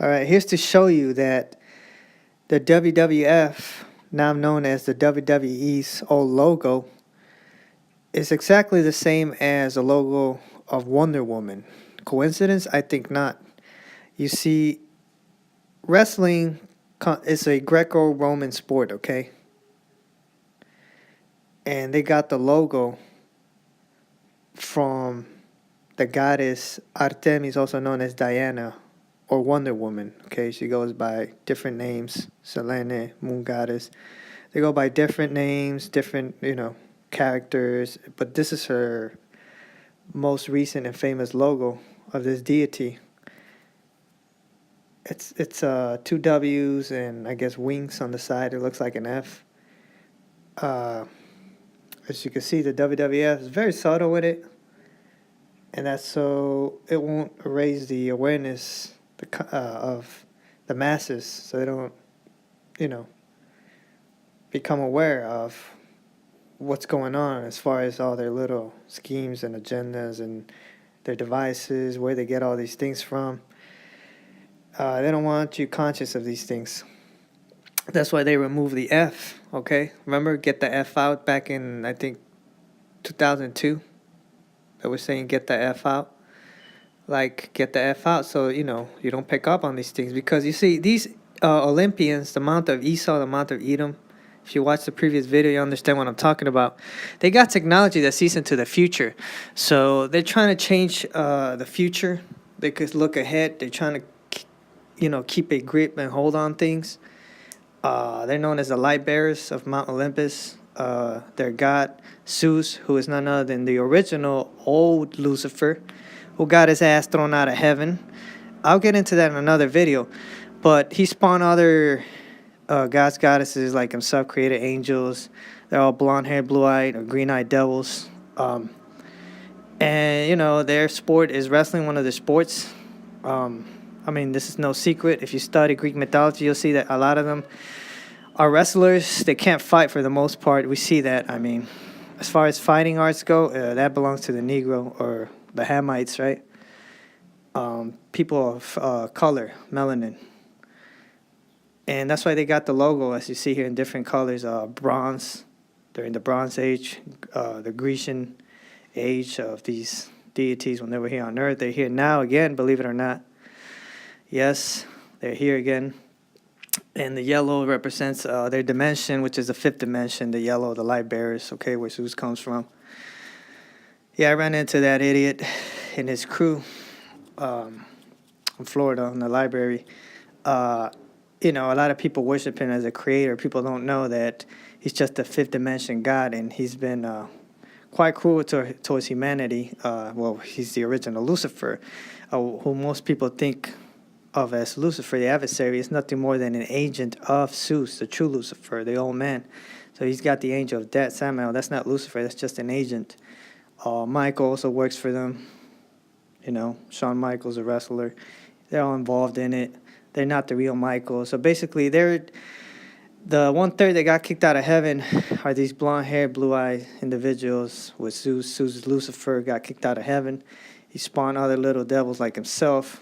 All right, here's to show you that the WWF, now known as the WWE's old logo, is exactly the same as the logo of Wonder Woman. Coincidence? I think not. You see, wrestling is a Greco-Roman sport, okay? And they got the logo from the goddess Artemis, also known as Diana or Wonder Woman. Okay, she goes by different names. Selene, moon goddess. They go by different names, different characters. But this is her most recent and famous logo of this deity. It's two W's and I guess wings on the side. It looks like an F. As you can see, the WWF is very subtle with it, and that's so it won't raise the awareness of the masses, so they don't, become aware of what's going on as far as all their little schemes and agendas and their devices, where they get all these things from. They don't want you conscious of these things. That's why they removed the F, okay? Remember, get the F out back in, I think, 2002? They were saying get the F out. Like, get the F out so, you don't pick up on these things. Because, you see, these Olympians, the Mount of Esau, the Mount of Edom, if you watch the previous video, you understand what I'm talking about. They got technology that sees into the future. So they're trying to change the future. They could look ahead. They're trying to, keep a grip and hold on things. They're known as the light bearers of Mount Olympus. Their god, Zeus, who is none other than the original old Lucifer, who got his ass thrown out of heaven. I'll get into that in another video. But he spawned other gods, goddesses like himself, created angels. They're all blonde-haired, blue-eyed, or green-eyed devils. And, their sport is wrestling, one of their sports. This is no secret. If you study Greek mythology, you'll see that a lot of them are wrestlers. They can't fight for the most part. We see that. As far as fighting arts go, that belongs to the Negro or the Hamites, right? People of color, melanin. And that's why they got the logo, as you see here, in different colors. Bronze, during the Bronze Age, the Grecian age of these deities when they were here on Earth. They're here now again, believe it or not. Yes, they're here again. And the yellow represents their dimension, which is the fifth dimension, the yellow, the light bearers, okay, where Zeus comes from. Yeah, I ran into that idiot and his crew in Florida in the library. A lot of people worship him as a creator. People don't know that he's just a fifth dimension god, and he's been quite cruel towards humanity. He's the original Lucifer, who most people think of as Lucifer, the adversary. Is nothing more than an agent of Zeus, the true Lucifer, the old man. So he's got the angel of death, Samael. That's not Lucifer, that's just an agent. Michael also works for them. Shawn Michaels, a wrestler. They're all involved in it. They're not the real Michael. So basically, they're the 1/3 that got kicked out of heaven are these blonde-haired, blue-eyed individuals with Zeus. Zeus, Lucifer, got kicked out of heaven. He spawned other little devils like himself.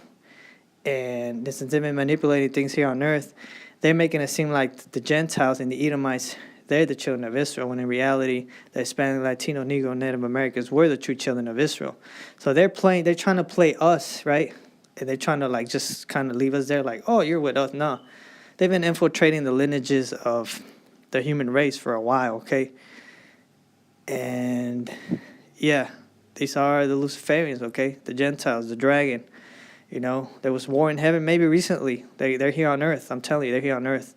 And since they've been manipulating things here on Earth, they're making it seem like the Gentiles and the Edomites, they're the children of Israel, when in reality, the Hispanic, Latino, Negro, Native Americans were the true children of Israel. So they're trying to play us, right? And they're trying to just kind of leave us there like, oh, you're with us. No. They've been infiltrating the lineages of the human race for a while, okay? And, yeah, these are the Luciferians, okay? The Gentiles, the dragon. There was war in heaven maybe recently. They're here on Earth. I'm telling you, they're here on Earth.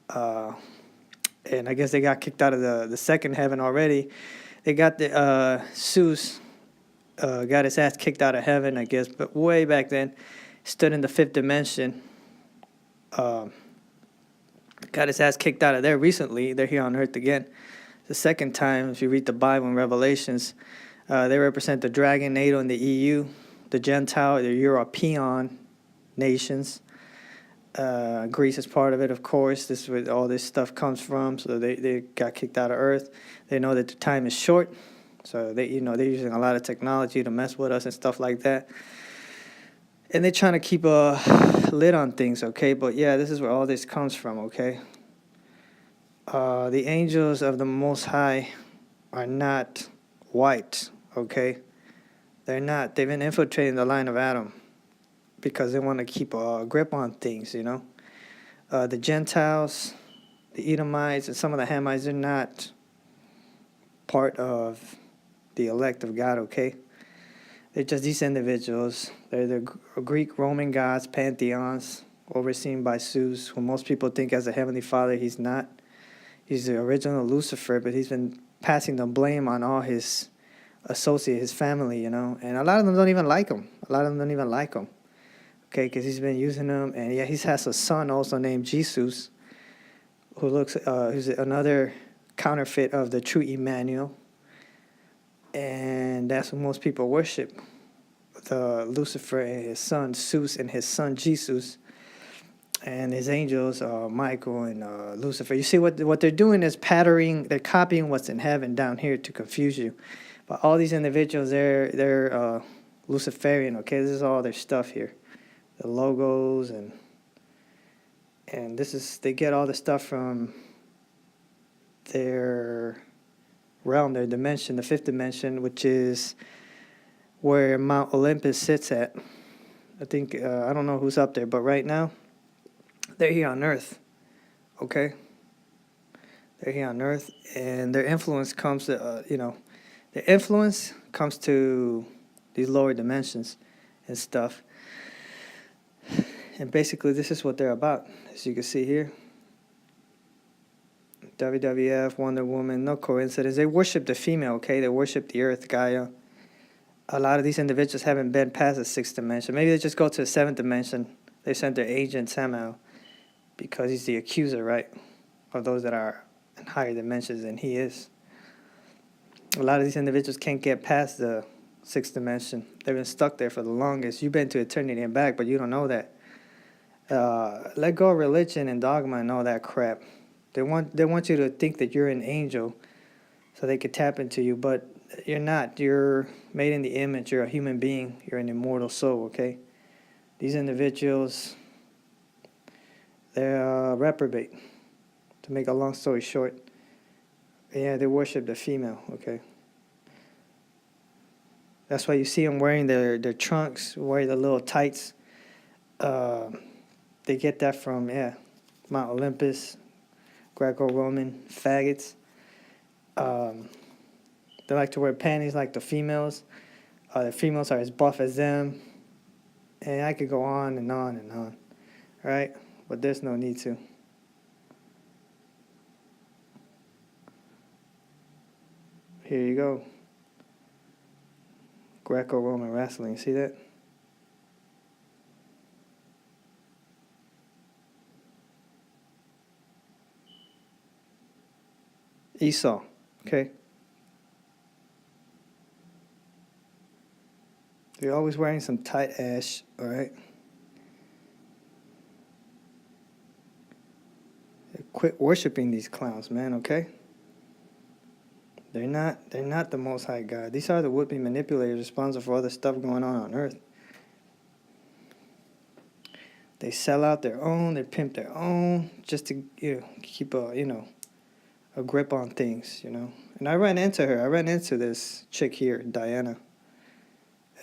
And I guess they got kicked out of the second heaven already. They got the Zeus got his ass kicked out of heaven, I guess, but way back then, stood in the fifth dimension. Got his ass kicked out of there recently. They're here on Earth again. The second time, if you read the Bible and Revelations, they represent the dragon, NATO, and the EU, the Gentile, the European nations. Greece is part of it, of course. This is where all this stuff comes from. So they got kicked out of Earth. They know that the time is short. So they're using a lot of technology to mess with us and stuff like that. And they're trying to keep a lid on things, okay? But yeah, this is where all this comes from, okay? The angels of the Most High are not white, okay? They're not. They've been infiltrating the line of Adam because they want to keep a grip on things, you know? The Gentiles, the Edomites, and some of the Hamites, they're not part of the elect of God, okay? They're just these individuals. They're the Greek-Roman gods, pantheons, overseen by Zeus, who most people think as a heavenly father. He's not. He's the original Lucifer, but he's been passing the blame on all his associates, his family, you know. And a lot of them don't even like him. Okay, because he's been using them. And yeah, he has a son also named Jesus, who's another counterfeit of the true Emmanuel. And that's what most people worship. The Lucifer and his son Zeus and his son Jesus, and his angels, Michael and Lucifer. You see what they're doing is they're copying what's in heaven down here to confuse you. But all these individuals, they're Luciferian, okay? This is all their stuff here. The logos and they get all the stuff from their realm, their dimension, the fifth dimension, which is where Mount Olympus sits at. I think, I don't know who's up there, but right now, they're here on Earth, okay? They're here on Earth, and their influence comes to, their influence comes to these lower dimensions and stuff. And basically, this is what they're about, as you can see here. WWF, Wonder Woman, no coincidence. They worship the female, okay? They worship the Earth, Gaia. A lot of these individuals haven't been past the sixth dimension. Maybe they just go to the seventh dimension. They sent their agent Samuel because he's the accuser, right, of those that are in higher dimensions than he is. A lot of these individuals can't get past the sixth dimension. They've been stuck there for the longest. You've been to eternity and back, but you don't know that. Let go of religion and dogma and all that crap. They want you to think that you're an angel so they could tap into you, but you're not. You're made in the image. You're a human being. You're an immortal soul, okay? These individuals, they're reprobate. To make a long story short, yeah, they worship the female, okay? That's why you see them wearing their trunks, wearing the little tights. They get that from, Mount Olympus, Greco-Roman faggots. They like to wear panties like the females. The females are as buff as them. And I could go on and on and on. Right? But there's no need to. Here you go. Greco-Roman wrestling. See that? Esau. Okay? They're always wearing some tight ass, all right? Quit worshiping these clowns, man, okay? They're not the Most High God. These are the would-be manipulators responsible for all the stuff going on Earth. They sell out their own, they pimp their own, just to keep a grip on things, And I ran into her. I ran into this chick here, Diana,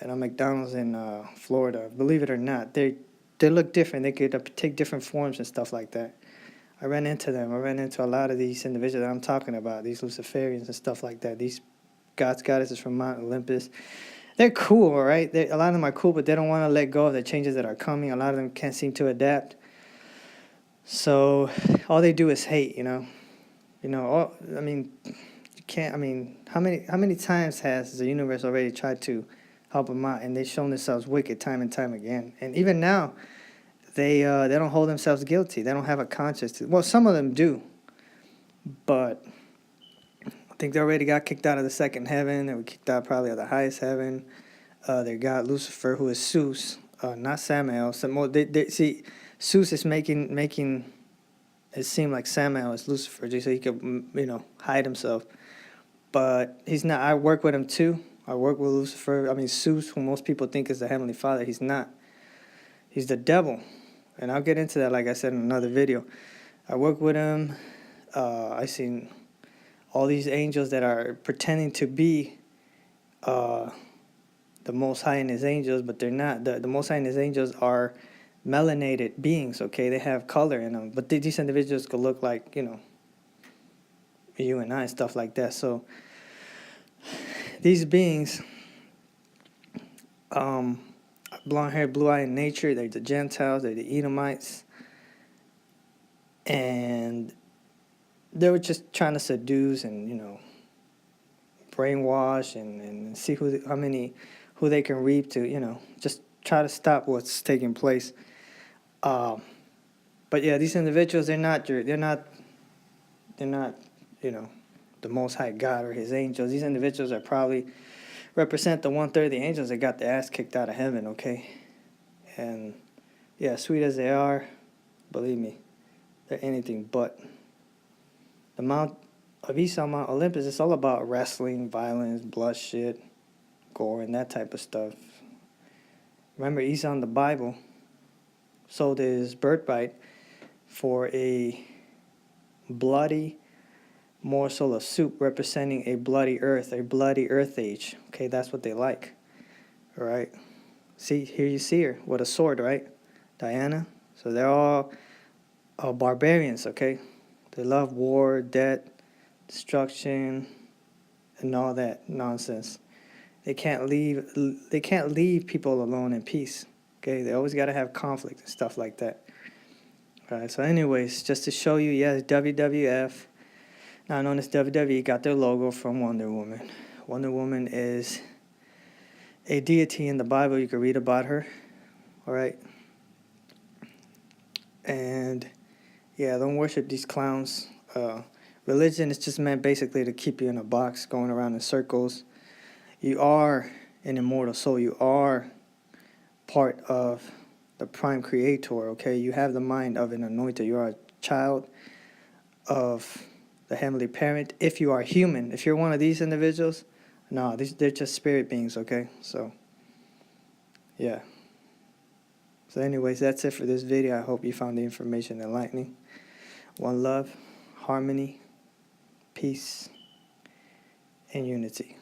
at a McDonald's in Florida. Believe it or not, they look different. They could take different forms and stuff like that. I ran into them. I ran into a lot of these individuals that I'm talking about, these Luciferians and stuff like that. These goddesses from Mount Olympus. They're cool, all right? A lot of them are cool, but they don't want to let go of the changes that are coming. A lot of them can't seem to adapt. So all they do is hate, you can't. How many times has the universe already tried to help them out, and they've shown themselves wicked time and time again? And even now, they don't hold themselves guilty. They don't have a conscience. Well, some of them do, but I think they already got kicked out of the second heaven. They were kicked out probably of the highest heaven. Their god Lucifer, who is Zeus, not Samael. See, Zeus is making it seem like Samael is Lucifer, just so he could hide himself. But he's not. I work with him too. I work with Lucifer. Zeus, who most people think is the heavenly father, he's not. He's the devil. And I'll get into that, like I said, in another video. I work with him. I seen all these angels that are pretending to be the Most High and his angels, but they're not. The Most High and his angels are melanated beings, okay? They have color in them. But these individuals could look like, you and I and stuff like that. So these beings, blonde hair, blue eye in nature, they're the Gentiles, they're the Edomites. And they were just trying to seduce and, brainwash and see who they can reap to, just try to stop what's taking place. But yeah, these individuals, they're not, the Most High God or his angels. These individuals are probably represent the 1/3 of the angels that got their ass kicked out of heaven, okay? And yeah, sweet as they are, believe me, they're anything but. The Mount of Edom, Mount Olympus, it's all about wrestling, violence, bloodshed, gore, and that type of stuff. Remember, Esau in the Bible sold his birthright for a bloody morsel of soup representing a bloody earth age. Okay, that's what they like. All right. See, here you see her with a sword, right? Diana. So they're all barbarians, okay? They love war, death, destruction, and all that nonsense. They can't leave people alone in peace. Okay? They always got to have conflict and stuff like that. All right. So anyways, just to show you, yes, WWF, now known as WWE, got their logo from Wonder Woman. Wonder Woman is a deity in the Bible. You can read about her. All right. And yeah, don't worship these clowns. Religion is just meant basically to keep you in a box, going around in circles. You are an immortal soul. You are part of the prime creator, okay? You have the mind of an anointed. You are a child of the heavenly parent. If you are human, if you're one of these individuals, no, they're just spirit beings, okay? So, yeah. So anyways, that's it for this video. I hope you found the information enlightening. One love, harmony, peace, and unity.